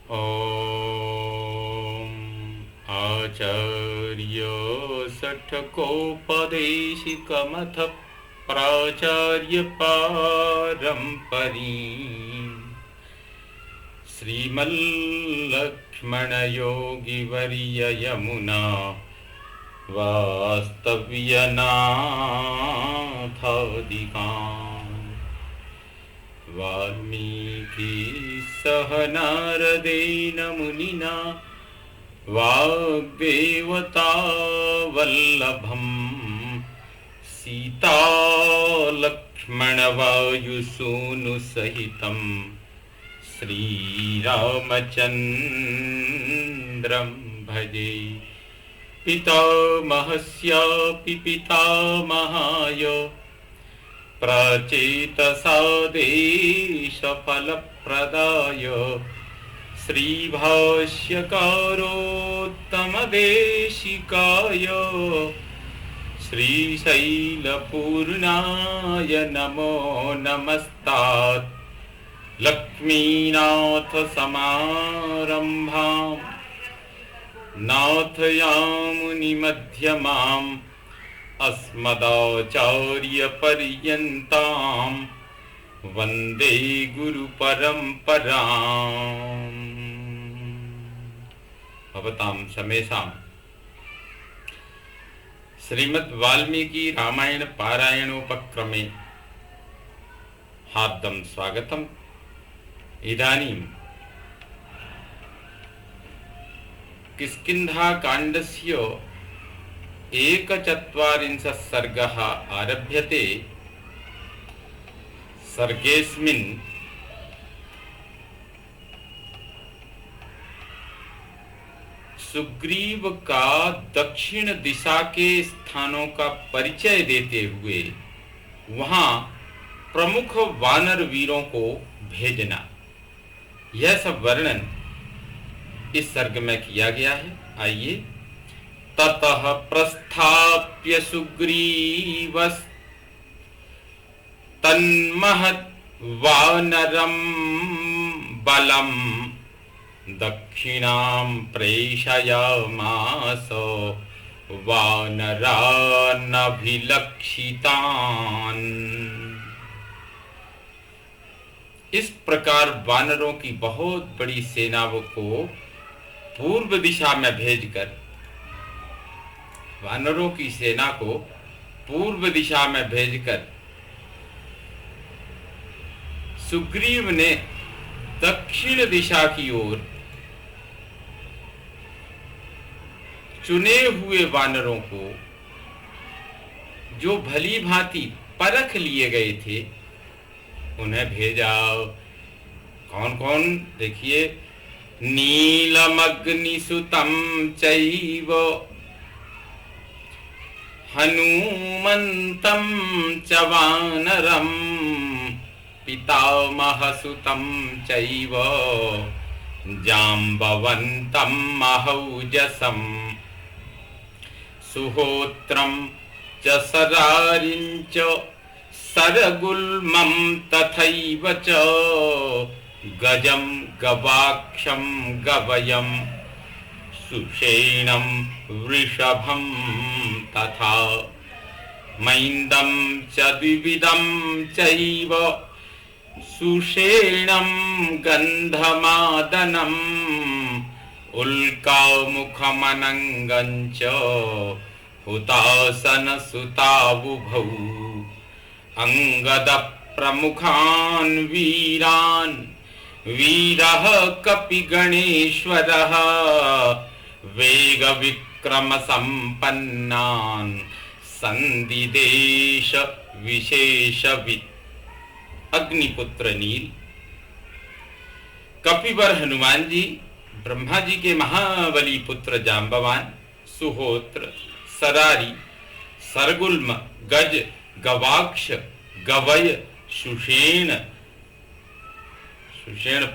ॐ आचार्य षट्कोपदेशिकमथ प्राचार्य पारम्परीं श्रीमल्लक्ष्मणयोगिवर्य यमुना वास्तव्यनाथादिकान् वाल्मीकि सह नारदेन मुनिना वाग्देवता वल्लभम् सीता लक्ष्मण वायुसूनुसहितं श्रीरामचन्द्रं भजे। पितामहस्यापि पितामहाय प्रचेतसा देशफलप्रदाय श्रीभाष्यकारोत्तमदेशिकाय श्रीशैलपूर्णाय नमो नमस्तात्। लक्ष्मीनाथसमारम्भां नाथयामुनिमध्यमाम् अस्मदाचार्यपर्यन्तां वन्दे गुरुपरम्पराम्। भवतां समेषां श्रीमद् वाल्मीकि रामायण पारायणोपक्रमे हार्दं स्वागतम्। इदानीं किष्किन्धाकाण्डस्य 41 सर्गः आरभ्यते। सर्गेऽस्मिन् सुग्रीव का दक्षिण दिशा के स्थानों का परिचय देते हुए वहां प्रमुख वानर वीरों को भेजना, यह सब वर्णन इस सर्ग में किया गया है। आइए। ततः प्रस्थाप्य सुग्रीवस्तन्महत् वानरं बलं दक्षिणां प्रेषयामास वानरानभिलक्षितान्। इस प्रकार वानरों की बहुत बड़ी सेनाओं को पूर्व दिशा में भेजकर, वानरों की सेना को पूर्व दिशा में भेजकर सुग्रीव ने दक्षिण दिशा की ओर चुने हुए वानरों को, जो भली भांति परख लिए गए थे, उन्हें भेजा। कौन कौन? देखिए, नीलमग्निसुतं चैव हनुमन्तं च वानरं पितामहसुतं चैव जाम्बवन्तं महौजसं सुहोत्रं च सरारिं च सरगुल्मं तथैव च गजं गवाक्षं गवयं सुषेणं वृषभं तथा मैन्दं च द्विविधं चैव सुषेणं गन्धमादनम् उल्कामुखमनङ्गं च हुतासनसुतावुभौ अंगदप्रमुखान् वीरान् वीरः कपिगणेश्वरः वेगविक्रमसम्पन्नान् संदिदेश विशेषवित्। अग्निपुत्र नील, कपिवर हनुमान जी, ब्रह्मा जी के महाबली पुत्र जाम्बवान, सुहोत्र, सरारी, सरगुल्म, गज, गवाक्ष, गवय, सुषेण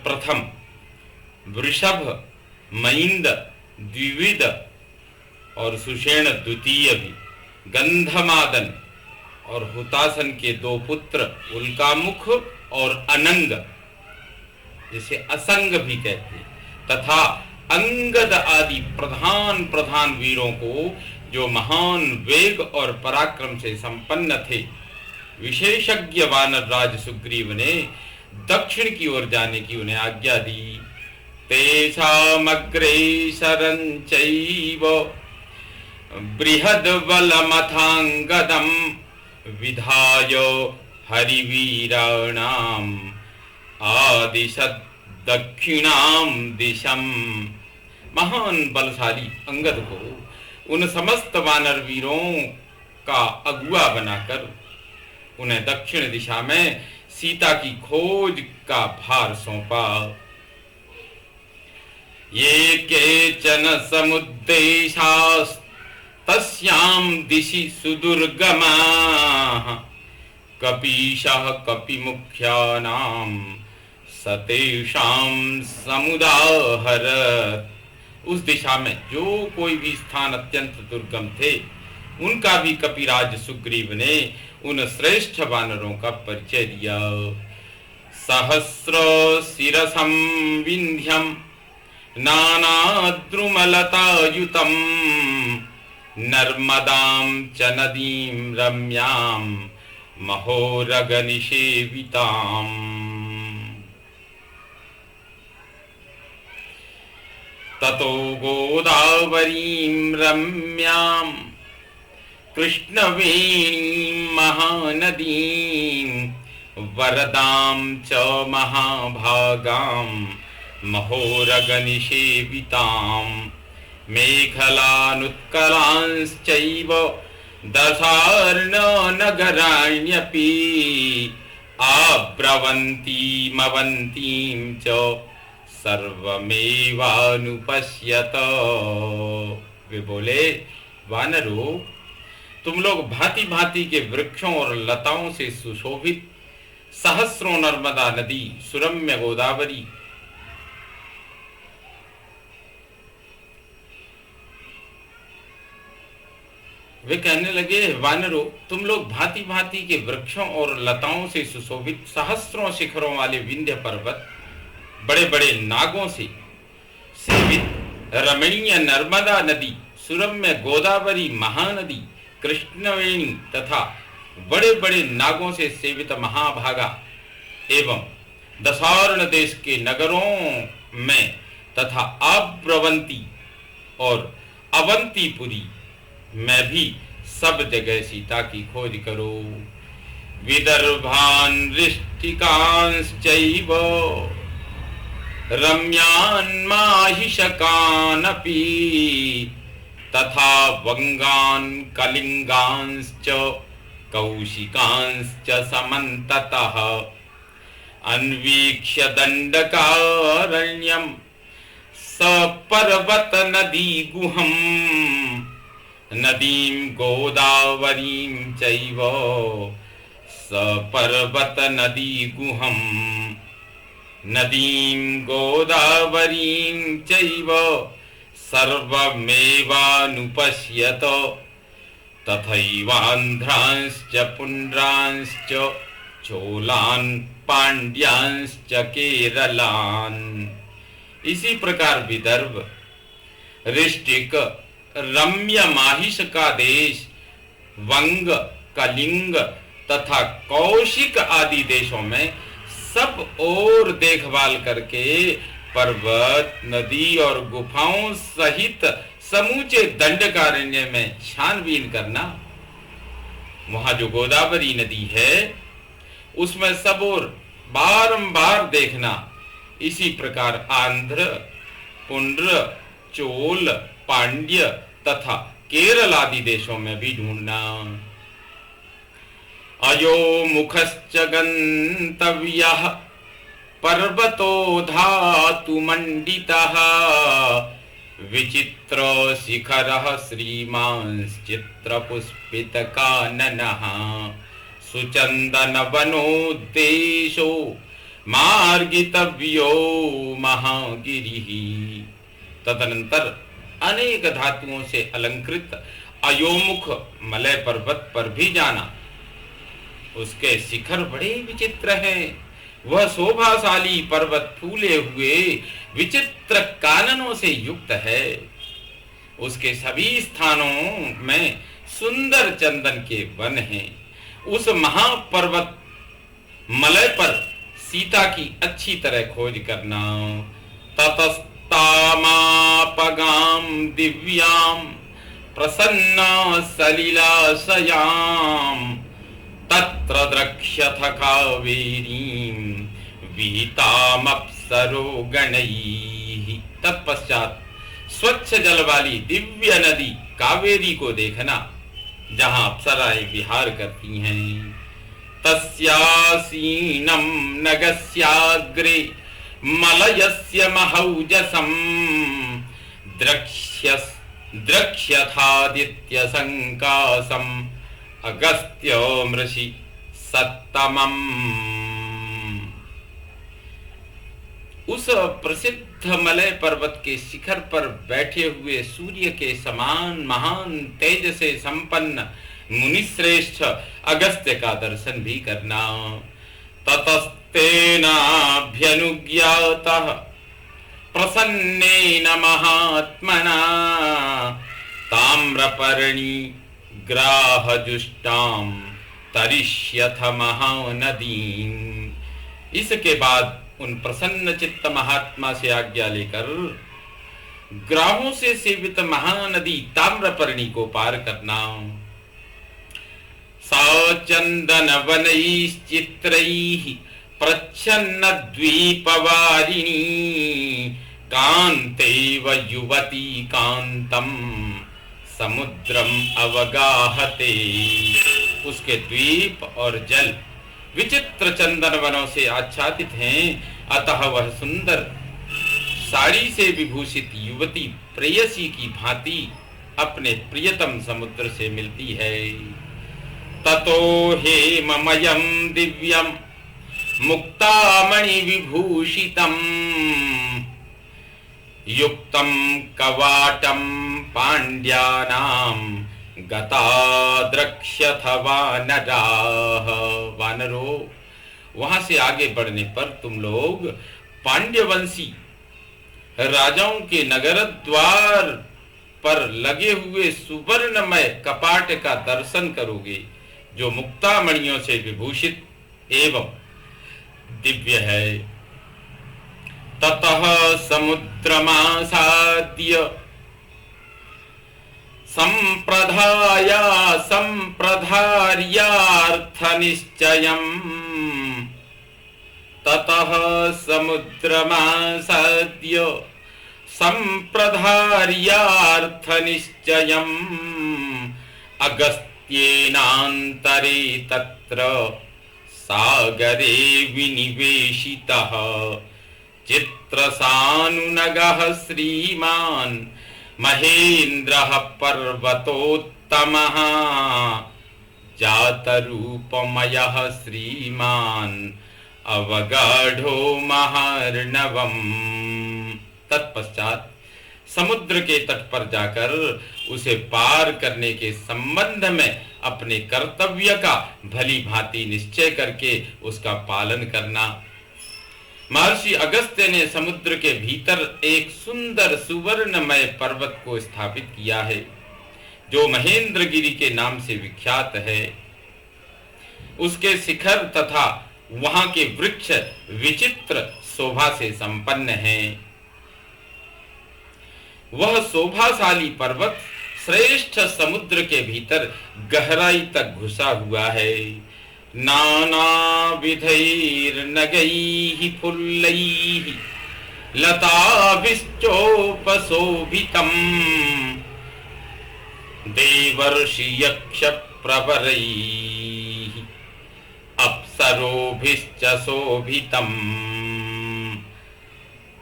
प्रथम, वृषभ, मैंद, द्विविध और सुषेण द्वितीय भी, गंधमादन और हुतासन के 2 पुत्र उल्कामुख और अनंग, जिसे असंग भी कहते हैं। तथा अंगद आदि प्रधान प्रधान वीरों को, जो महान वेग और पराक्रम से संपन्न थे, विशेषज्ञ वानर राज सुग्रीव ने दक्षिण की ओर जाने की उन्हें आज्ञा दी। तेषामग्रे शरञ्चैव बृहद्बलमथाङ्गदं विधाय हरिवीराणाम् आदिशत् दक्षिणां दिशम। महान बलशाली अंगद को उन समस्त वानर वीरों का अगुआ बनाकर उन्हें दक्षिण दिशा में सीता की खोज का भार सौंपा। ये केचन समुद्देशास्तस्यां दिशि सुदुर्गमाः कपीशः कपिमुख्यानां सतेषां समुदाहरत्। उस दिशा में जो कोई भी स्थान अत्यंत दुर्गम थे, उनका भी कपिराज सुग्रीव ने उन श्रेष्ठ वानरों का परिचय दिया। सहस्र शिरसं विंध्यम नानाद्रुमलतायुतं नर्मदां च नदीं रम्यां महोरगनिषेविताम्। ततो गोदावरीं रम्यां कृष्णवेणीं महानदीं वरदां च महाभागां महोरगनिषेवितां मेखलानुत्कलांश्चैव दशार्णनगराण्यपि आब्रवन्तीमवन्तीं च सर्वमेवानुपश्यत। वे बोले, वानरों, तुम लोग भांति भांति के वृक्षों और लताओं से सुशोभित सहस्रों नर्मदा नदी, सुरम्य गोदावरी, वे कहने लगे, वानरों, तुम लोग भांति भांति के वृक्षों और लताओं से सुशोभित सहस्रों शिखरों वाले विंध्य पर्वत, बड़े बड़े नागों से सेवित रमणीय नर्मदा नदी, सुरम्य गोदावरी महानदी, कृष्णवेणी तथा बड़े बड़े नागों से सेवित महाभागा एवं दशार्ण देश के नगरों में तथा आब्रवंती और अवंतीपुरी में भी सब जगह सीता की खोज करो। विदर्भान रिष्टिकांश्चैव रम्यान् माहिषकानपि तथा वंगान् कलिंगांश्च कौशिकांश्च समन्ततः अन्वीक्ष्य दण्डकारण्यं सपर्वत नदी गुहं नदीं गोदावरीं चैव सपर्वत नदी गुहं नदीं गोदावरीं चैव सर्वमेवानुपश्यत तथैवान्ध्रांश्च पुण्ड्रांश्च चोलान् पांड्यांश्च केरलान्। इसी प्रकार विदर्भ, ऋष्टिक, रम्य माहिष का देश, वंग, कलिंग तथा कौशिक आदि देशों में सब ओर देखभाल करके पर्वत, नदी और गुफाओं सहित समूचे दंडकारण्य में छानबीन करना। वहां जो गोदावरी नदी है उसमें सब ओर बारंबार देखना। इसी प्रकार आंध्र, पुंड्र, चोल, पांड्य तथा केरल आदि देशों में भी ढूंढना। अयो मुखश्च गंतव्यः पर्वतो धातु मंडितः विचित्र शिखरः श्रीमांश्चित्रपुष्पितकाननः सुचंदन वनोद्देशो मार्गितव्यो महागिरिः। तदनंतर अनेक धातुओं से अलंकृत अयोमुख मलय पर्वत पर भी जाना। उसके शिखर बड़े विचित्र हैं, वह शोभाशाली पर्वत फूले हुए विचित्र काननों से युक्त है। उसके सभी स्थानों में सुंदर चंदन के वन हैं। उस महापर्वत मलय पर सीता की अच्छी तरह खोज करना। ततस्तामापगाम दिव्याम प्रसन्न सलिलाशयाम तत्र द्रक्ष्यथ कावेरीं विहितामप्सरो गणैः। तत्पश्चात स्वच्छ जल वाली दिव्य नदी कावेरी को देखना, जहां अप्सराएं विहार करती हैं। तस्यासीनं नगस्याग्रे मलयस्य महौजसं द्रक्ष्यथादित्य संकासम् अगस्त्यो मृषि सत्तमम्। उस प्रसिद्ध मलय पर्वत के शिखर पर बैठे हुए सूर्य के समान महान तेज से संपन्न मुनिश्रेष्ठ अगस्त्य का दर्शन भी करना। ततस्तेनाभ्यनुज्ञातः प्रसन्नेन महात्मना ताम्रपर्णी ग्राहजुष्टां तरिष्यथ महानदीं। इसके बाद उन प्रसन्न चित्त महात्मा से आज्ञा लेकर ग्राहों से सेवित महानदी ताम्रपर्णी को पार करना। सा चंदन वनैश्चित्रैः प्रच्छन्न द्वीपवारिणी कान्तेव युवती कांतम समुद्रम अवगाहते। उसके द्वीप और जल विचित्र चंदन वनों से आच्छादित हैं, अतः वह सुंदर साड़ी से विभूषित युवती प्रेयसी की भांति अपने प्रियतम समुद्र से मिलती है। ततो हेममयं दिव्यं मुक्तामणि विभूषितं युक्तं कवाटं पांड्यानां गता द्रक्ष्यथ वानराः। वानरों, वहां से आगे बढ़ने पर तुम लोग पांड्यवंशी राजाओं के नगर द्वार पर लगे हुए सुवर्णमय कपाट का दर्शन करोगे, जो मुक्तामणियों से विभूषित एवं दिव्य है। ततः समुद्रमासाद्य संप्रधार्यार्थनिश्चयम् ततः समुद्रमासाद्य संप्रधार्यार्थनिश्चयम् अगस्त्येनान्तरे तत्र सागरे विनिवेशितः चित्रसानुनगः श्रीमान् महेन्द्रः पर्वतोत्तमः जातरूपमयः श्रीमान् अवगाढो महार्णवम्। तत्पश्चात समुद्र के तट पर जाकर उसे पार करने के संबंध में अपने कर्तव्य का भली भांति निश्चय करके उसका पालन करना। महर्षि अगस्त्य ने समुद्र के भीतर एक सुंदर सुवर्णमय पर्वत को स्थापित किया है, जो महेंद्रगिरी के नाम से विख्यात है। उसके शिखर तथा वहां के वृक्ष विचित्र शोभा से संपन्न हैं। वह शोभाशाली पर्वत श्रेष्ठ समुद्र के भीतर गहराई तक घुसा हुआ है। नानाविधैर्नगैः फुल्लैः लताभिश्चोपशोभितम् देवर्षियक्षप्रवरैः अप्सरोभिश्च शोभितम्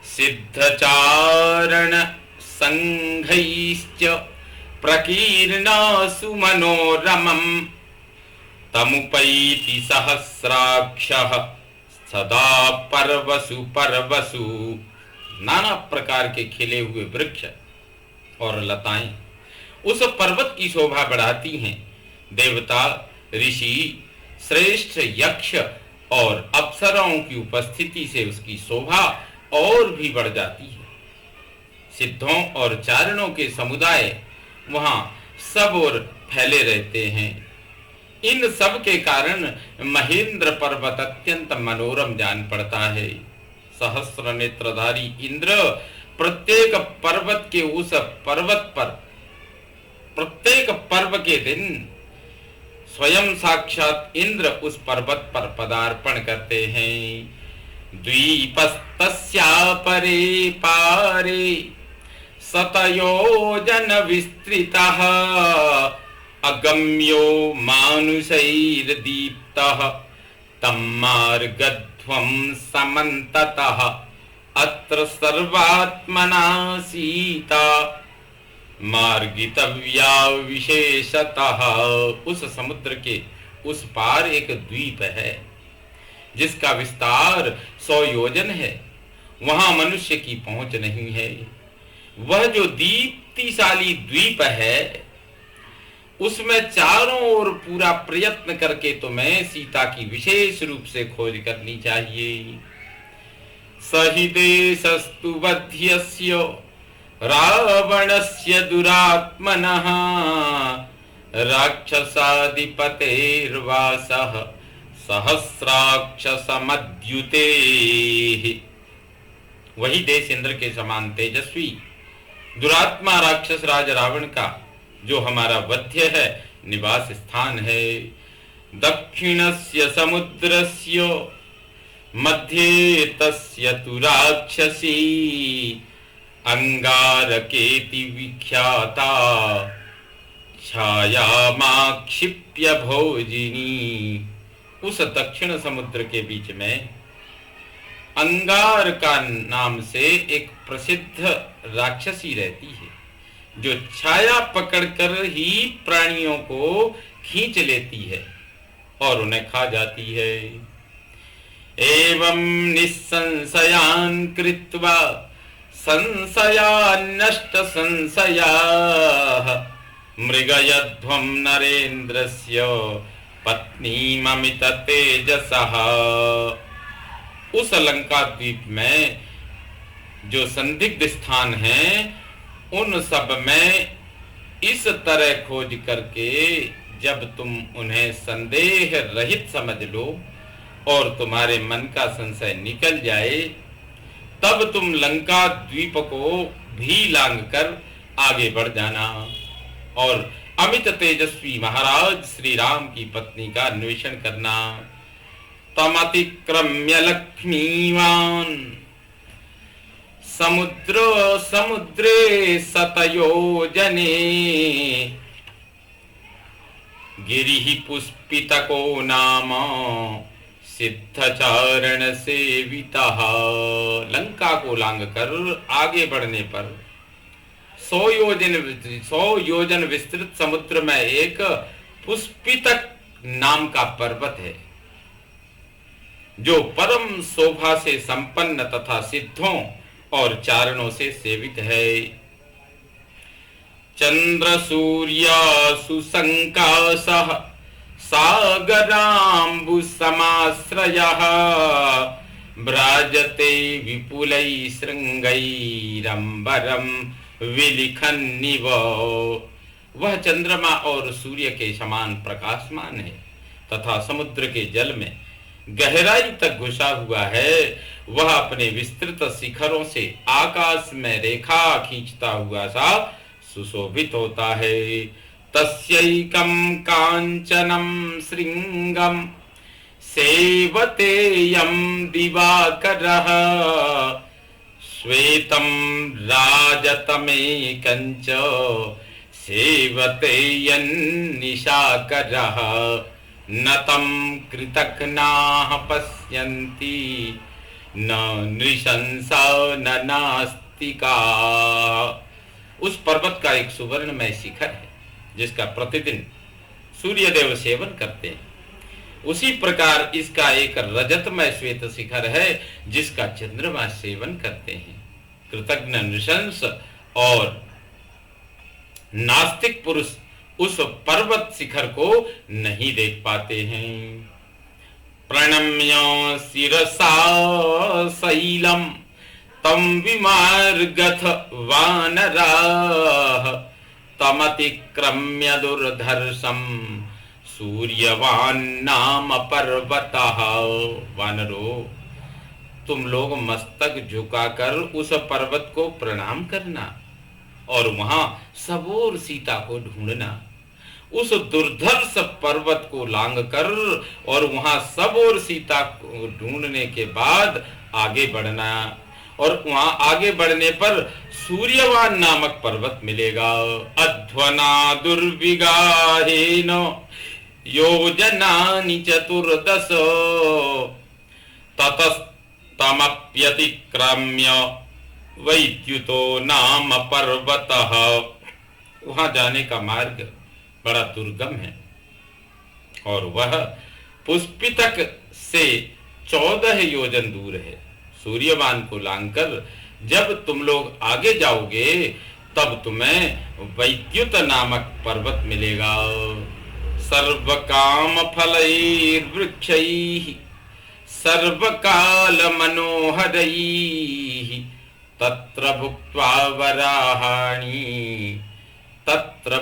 सिद्धचारण संघैश्च प्रकीर्णसु मनोरमम् तमुपैति सहस्राक्षः सदा पर्वसु पर्वसु। नाना प्रकार के खिले हुए वृक्ष और लताएं उस पर्वत की शोभा बढ़ाती हैं। देवता, ऋषि, श्रेष्ठ यक्ष और अप्सराओं की उपस्थिति से उसकी शोभा और भी बढ़ जाती है। सिद्धों और चारणों के समुदाय वहां सब ओर फैले रहते हैं। इन सब के कारण महेंद्र पर्वत अत्यंत मनोरम जान पड़ता है। सहस्र नेत्रधारी इंद्र प्रत्येक पर्वत के उस पर्वत पर प्रत्येक पर्व के दिन स्वयं साक्षात इंद्र उस पर्वत पर पदार्पण करते हैं। द्वीपस्तस्या परे पारे शतयोजन विस्तृतः अगम्यो मानुषैर्दीप्तः तं मार्गध्वं समन्ततः अत्र सर्वात्मना सीता मार्गितव्या विशेषतः। उस समुद्र के उस पार एक द्वीप है जिसका विस्तार 100 योजन है। वहां मनुष्य की पहुंच नहीं है। वह जो दीप्तिशाली द्वीप है उसमें चारों ओर पूरा प्रयत्न करके तुम्हें सीता की विशेष रूप से खोज करनी चाहिए। सहि देशस्तु वध्यस्य रावणस्य दुरात्मनः राक्षसाधिपतेर्वासः सहस्राक्षसमद्युतेः। वही देश इंद्र के समान तेजस्वी दुरात्मा राक्षस राज रावण का जो हमारा वध्य है निवास स्थान है। दक्षिणस्य समुद्रस्य मध्ये तस्य तु राक्षसी अंगारकेति विख्याता छायामाक्षिप्य भोजिनी। उस दक्षिण समुद्र के बीच में अंगार का नाम से एक प्रसिद्ध राक्षसी रहती है जो छाया पकड़कर ही प्राणियों को खींच लेती है और उन्हें खा जाती है। एवं निस्संशयान् कृत्वा संशयान्नष्ट संशयाः मृगयध्वं नरेन्द्रस्य पत्नीममित तेजसः। उस लंका द्वीप में जो संदिग्ध स्थान हैं उन सब में इस तरह खोज करके जब तुम उन्हें संदेह रहित समझ लो और तुम्हारे मन का संशय निकल जाए तब तुम लंका द्वीप को भी लांग कर आगे बढ़ जाना और अमित तेजस्वी महाराज श्री राम की पत्नी का अन्वेषण करना। तमतिक्रम्य लक्ष्मीवान समुद्रे शतयोजने गिरिः पुष्पितको नाम सिद्धचारण सेवितः। लंका को लांग कर आगे बढ़ने पर 100 योजन विस्तृत समुद्र में एक पुष्पितक नाम का पर्वत है जो परम शोभा से संपन्न तथा सिद्धों और चारणों से सेवित है। चंद्र सूर्या सुसंकाशः सागराम्बु समाश्रयः भ्राजते विपुलै श्रृंगैरंबरम विलिखन्निव। वह चंद्रमा और सूर्य के समान प्रकाशमान है तथा समुद्र के जल में गहराई तक घुसा हुआ है। वह अपने विस्तृत शिखरों से आकाश में रेखा खींचता हुआ सा सुशोभित होता है। तस्यैकं कांचनं श्रृंगम सेवते यं दिवाकरः श्वेतं राजतमेकं च सेवते यन्निशाकरः न तं कृतघ्नाः पश्यन्ति न नृशंसा न नास्तिका। उस पर्वत का एक सुवर्णमय शिखर है जिसका प्रतिदिन सूर्यदेव सेवन करते हैं। उसी प्रकार इसका एक रजतमय श्वेत शिखर है जिसका चंद्रमा सेवन करते हैं। कृतघ्न नृशंस और नास्तिक पुरुष उस पर्वत शिखर को नहीं देख पाते हैं। प्रणम्य शिरसा शैलम तम विमार्गथ वानराः तमतिक्रम्य दुर्धर्षम सूर्यवान नाम पर्वतः। वानरो, तुम लोग मस्तक झुकाकर उस पर्वत को प्रणाम करना और वहां सबोर सीता को ढूंढना। उस दुर्धर्ष पर्वत को लांघकर और वहां सबोर सीता को ढूंढने के बाद आगे बढ़ना, और वहां आगे बढ़ने पर सूर्यवान नामक पर्वत मिलेगा। अध्वना दुर्विगाहेन योजनानि चतुर्दश ततस्तमप्यतिक्रम्य वैद्युतो नाम पर्वतः। वहां जाने का मार्ग बड़ा दुर्गम है और वह पुष्पितक से 14 योजन दूर है। सूर्यवान को लांघकर जब तुम लोग आगे जाओगे तब तुम्हें वैद्युत नामक पर्वत मिलेगा। सर्वकाम फलैर्वृक्षैः सर्वकाल मनोहरैः तत्र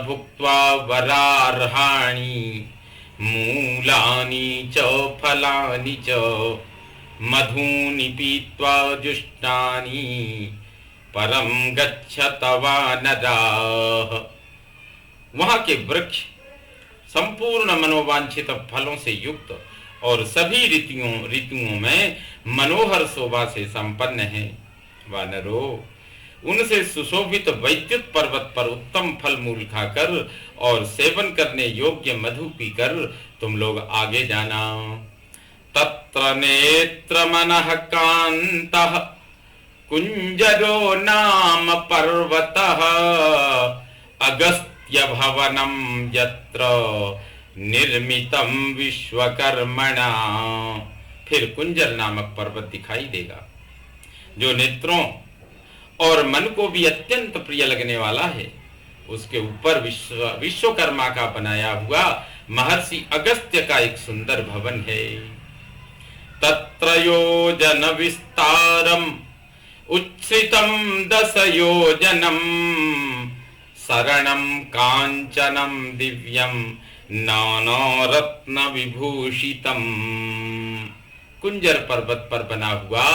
भुक्त्वा वरार्हाणि मूलानि च फलानि च मधूनि पीत्वा जुष्टानि परम गच्छत वानराः। वहां के वृक्ष संपूर्ण मनोवांछित फलों से युक्त और सभी ऋतुओं में मनोहर शोभा से संपन्न है। वानरो, उनसे सुशोभित वैद्युत पर्वत पर उत्तम फल मूल खाकर और सेवन करने योग्य मधु पीकर तुम लोग आगे जाना। तत्र नेत्र मनः कान्तः कुंजरो नाम पर्वतः अगस्त्य भवनम यत्र निर्मितम विश्वकर्मणा। फिर कुंजर नामक पर्वत दिखाई देगा जो नेत्रों और मन को भी अत्यंत प्रिय लगने वाला है। उसके ऊपर विश्वकर्मा का बनाया हुआ महर्षि अगस्त्य का एक सुंदर भवन है। तत्र योजन विस्तारम उच्छ्रितम 10 योजनम शरणम कांचनम दिव्यम नानारत्न विभूषितम। कुंजर पर्वत पर बना हुआ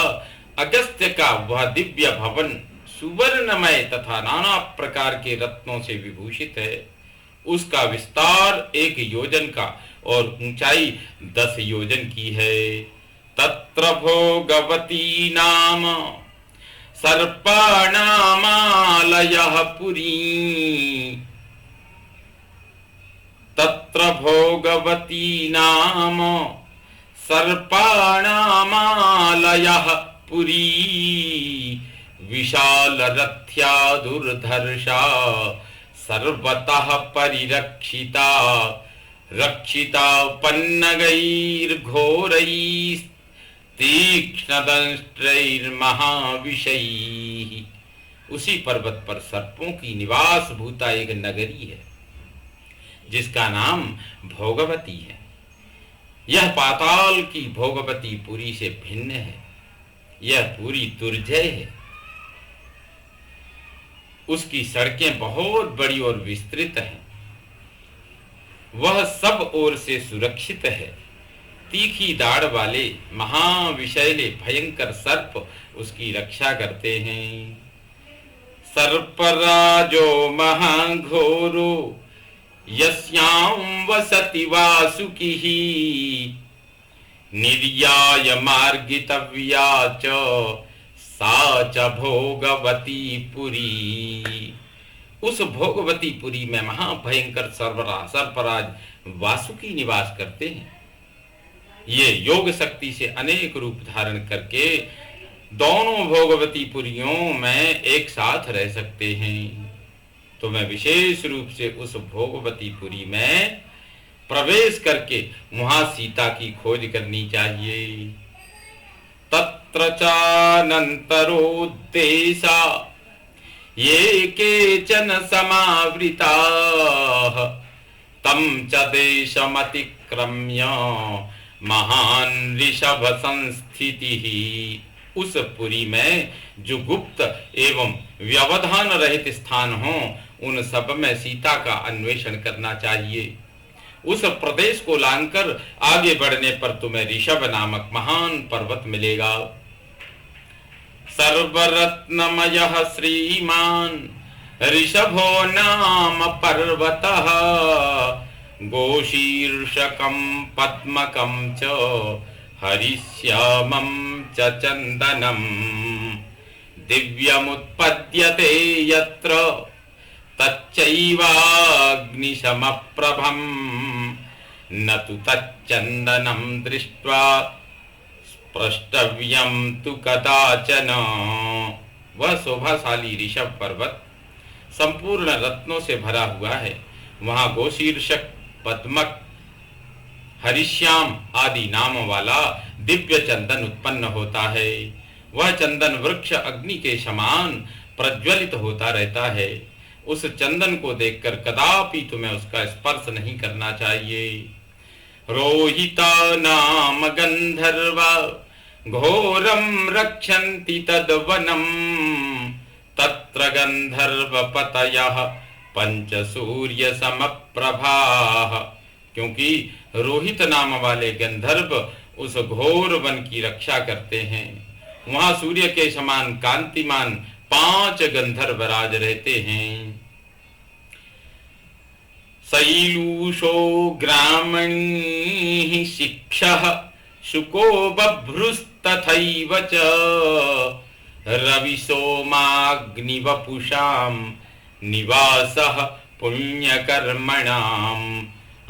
अगस्त्य का वह दिव्य भवन सुवर्णमय तथा नाना प्रकार के रत्नों से विभूषित है। उसका विस्तार 1 योजन का और ऊंचाई 10 योजन की है। तत्र भोगवती नाम सर्पाणामालयः पुरी। तत्र भोगवती नाम सर्पाणामालयः पुरी विशालरथ्या दुर्धर्षा सर्वतः परिरक्षिता रक्षिता पन्नगैर्घोरैस्तीक्ष्णदंष्ट्रैर्महाविषैः। उसी पर्वत पर सर्पों की निवास भूता एक नगरी है जिसका नाम भोगवती है। यह पाताल की भोगवती पुरी से भिन्न है। यह पूरी दुर्जय है। उसकी सड़कें बहुत बड़ी और विस्तृत हैं। वह सब ओर से सुरक्षित है। तीखी दाढ़ वाले महाविषैले भयंकर सर्प उसकी रक्षा करते हैं। सर्पराजो महाघोरो यस्यां वसति वासुकिः निर्याय मार्गितव्या च सा च भोगवती पुरी। उस भोगवती पुरी में महाभयंकर सर्पराज वासुकी निवास करते हैं। ये योग शक्ति से अनेक रूप धारण करके दोनों भोगवती पुरियों में एक साथ रह सकते हैं। तो मैं विशेष रूप से उस भोगवती पुरी में प्रवेश करके वहां सीता की खोज करनी चाहिए। तत्र चानन्तरोद्देशा ये केचन समावृताः तं च देशमतिक्रम्य महान ऋषभ संस्थिति ही। उस पुरी में जो गुप्त एवं व्यवधान रहित स्थान हो, उन सब में सीता का अन्वेषण करना चाहिए। उस प्रदेश को लांघकर आगे बढ़ने पर तुम्हें ऋषभ नामक महान पर्वत मिलेगा। सर्वरत्नमयः श्रीमान ऋषभो नाम पर्वतः गोशीर्षकं पद्मकं च हरिश्यामं च चन्दनं दिव्यमुत्पद्यते यत्र तच्चैवाग्निशमप्रभं न तु तच्चन्दनं दृष्ट्वा स्पृष्टव्यं तु कदाचन। वह शोभाशाली ऋषभ पर्वत संपूर्ण रत्नों से भरा हुआ है। वहां गोशीर्षक, पद्मक, हरिश्याम आदि नाम वाला दिव्य चंदन उत्पन्न होता है। वह चंदन वृक्ष अग्नि के समान प्रज्वलित होता रहता है। उस चंदन को देखकर कदापि तुम्हें उसका स्पर्श नहीं करना चाहिए। रोहिता नाम गंधर्वा घोरम रक्षन्ति तद्वनम तत्र गंधर्वपतयः पंच सूर्य समप्रभाः। क्योंकि रोहित नाम वाले गंधर्व उस घोर वन की रक्षा करते हैं। वहां सूर्य के समान कांतिमान 5 गंधर्व राज रहते हैं। शैलूषो ग्रामणी शिक्षः शुको बभ्रुस्तथैव च रविसोमाग्निवपुषां निवासः पुण्यकर्मणाम्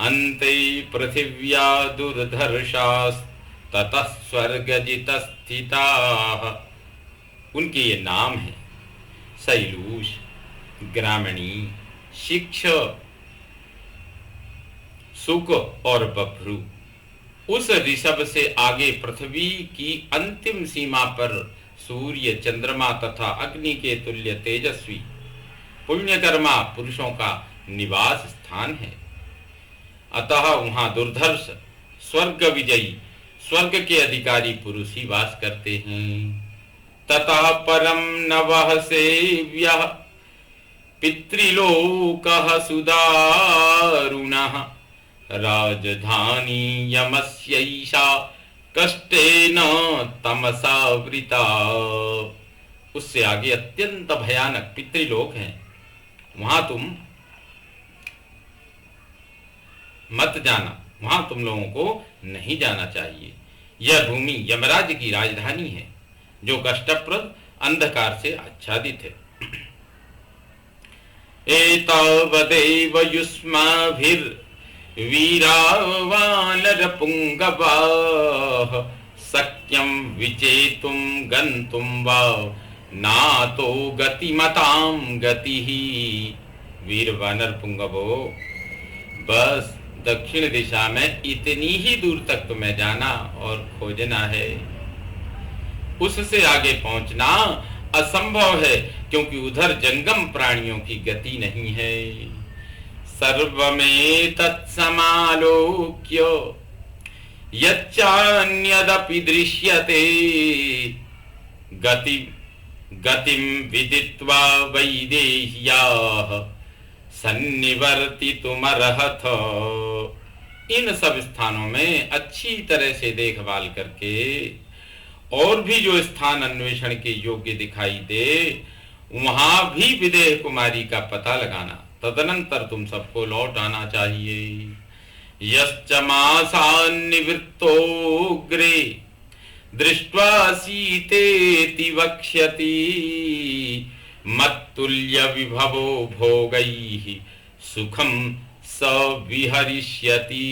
अन्ते पृथिव्या दुर्धर्षास्ततः स्वर्गजितस्थिताः। उनके ये नाम हैं शैलूष, ग्रामणी, शिक्ष, सुक और बभ्रु। उस ऋषभ से आगे पृथ्वी की अंतिम सीमा पर सूर्य, चंद्रमा तथा अग्नि के तुल्य तेजस्वी पुण्यकर्मा पुरुषों का निवास स्थान है। अतः वहां दुर्धर्ष, स्वर्ग विजयी, स्वर्ग के अधिकारी पुरुष ही वास करते हैं। ततः परम नवः सेव्यः पितृलोकः सुदारुणः राजधानी यमस्यैषा कष्टेन तमसावृता। उससे आगे अत्यंत भयानक पितृलोक हैं, वहां तुम मत जाना, वहां तुम लोगों को नहीं जाना चाहिए। यह भूमि यमराज की राजधानी है जो कष्टप्रद अंधकार से आच्छादित है। एतावदेव युष्माभिर्वीरावानरपुङ्गवाः शक्यं विचेतुं गन्तुं वा नातो गतिमतां गतिः। वीर वानर पुंगवो, बस दक्षिण दिशा में इतनी ही दूर तक तुम्हें जाना और खोजना है। उससे आगे पहुंचना असंभव है, क्योंकि उधर जंगम प्राणियों की गति नहीं है। सर्वमेतत्समालोक्य यच्चान्यदपि दृश्यते गतिं विदित्वा वैदेह्याः सन्निवर्तितुमर्हथ। इन सब स्थानों में अच्छी तरह से देखभाल करके और भी जो स्थान अन्वेषण के योग्य दिखाई दे, वहां भी विदेह कुमारी का पता लगाना। तदनंतर तुम सबको लौट आना चाहिए। यश्च मासान्निवृत्तोऽग्रे दृष्ट्वा सीतेति वक्ष्यति मत्तुल्य विभवो भोगैः सुखम स विहरिष्यति।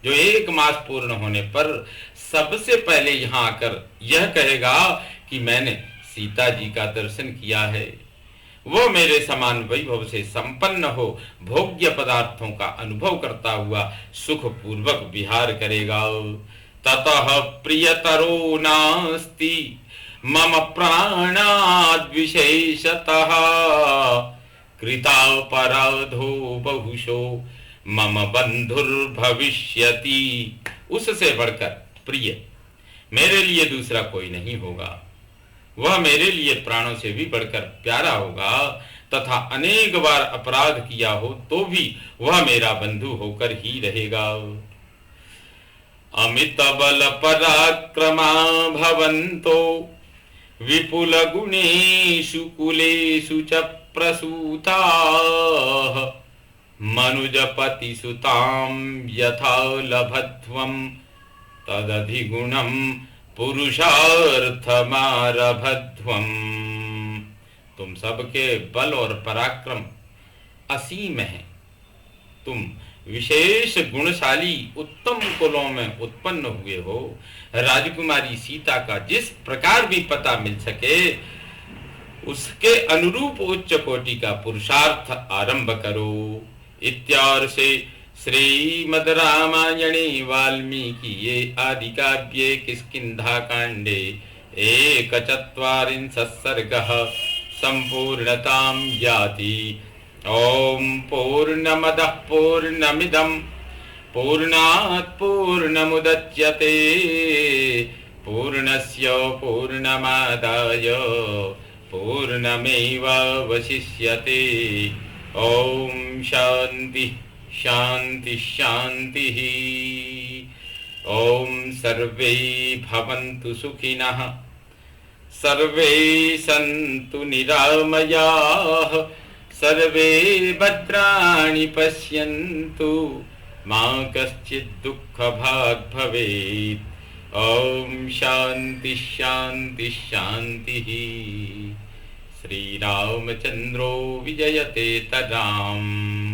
जो 1 मास पूर्ण होने पर सबसे पहले यहाँ आकर यह कहेगा कि मैंने सीता जी का दर्शन किया है, वो मेरे समान वैभव से संपन्न हो भोग्य पदार्थों का अनुभव करता हुआ सुख पूर्वक विहार करेगा। ततः प्रियतरो नास्ति मम प्राणाद्विशेषतः कृतापराधो बहुशो मम बंधुर्भविष्यति। उससे बढ़कर प्रिय मेरे लिए दूसरा कोई नहीं होगा। वह मेरे लिए प्राणों से भी बढ़कर प्यारा होगा तथा अनेक बार अपराध किया हो तो भी वह मेरा बंधु होकर ही रहेगा। अमित बल पराक्रमा भवन्तो विपुल गुणेषु कुलेषु च प्रसूताः मनुजपति सुतां यथा लभध्वं तदधिगुणं पुरुषार्थमारभध्वं। तुम सबके बल और पराक्रम असीम है। तुम विशेष गुणशाली उत्तम कुलों में उत्पन्न हुए हो। राजकुमारी सीता का जिस प्रकार भी पता मिल सके उसके अनुरूप उच्च कोटि का पुरुषार्थ आरंभ करो। इत्यार्षे श्रीमद् रामायणे वाल्मीकिये आदि काव्ये किष्किन्धाकाण्डे 1/4 सर्गः सम्पूर्णतां याति। ओम पूर्णमदः पूर्णमिदं पूर्णात् पूर्णमुदच्यते पूर्णस्य पूर्णमादाय पूर्णमेवावशिष्यते। ओम शांति शांति शांति। ओम सर्वे भवन्तु सुखिनः सर्वे सन्तु निरामयाः सर्वे भद्राणि पश्यन्तु मा कश्चित् दुःखभाग् भवेत्। ओम शांति शांति शांति। श्रीरामचन्द्रो विजयते तराम्।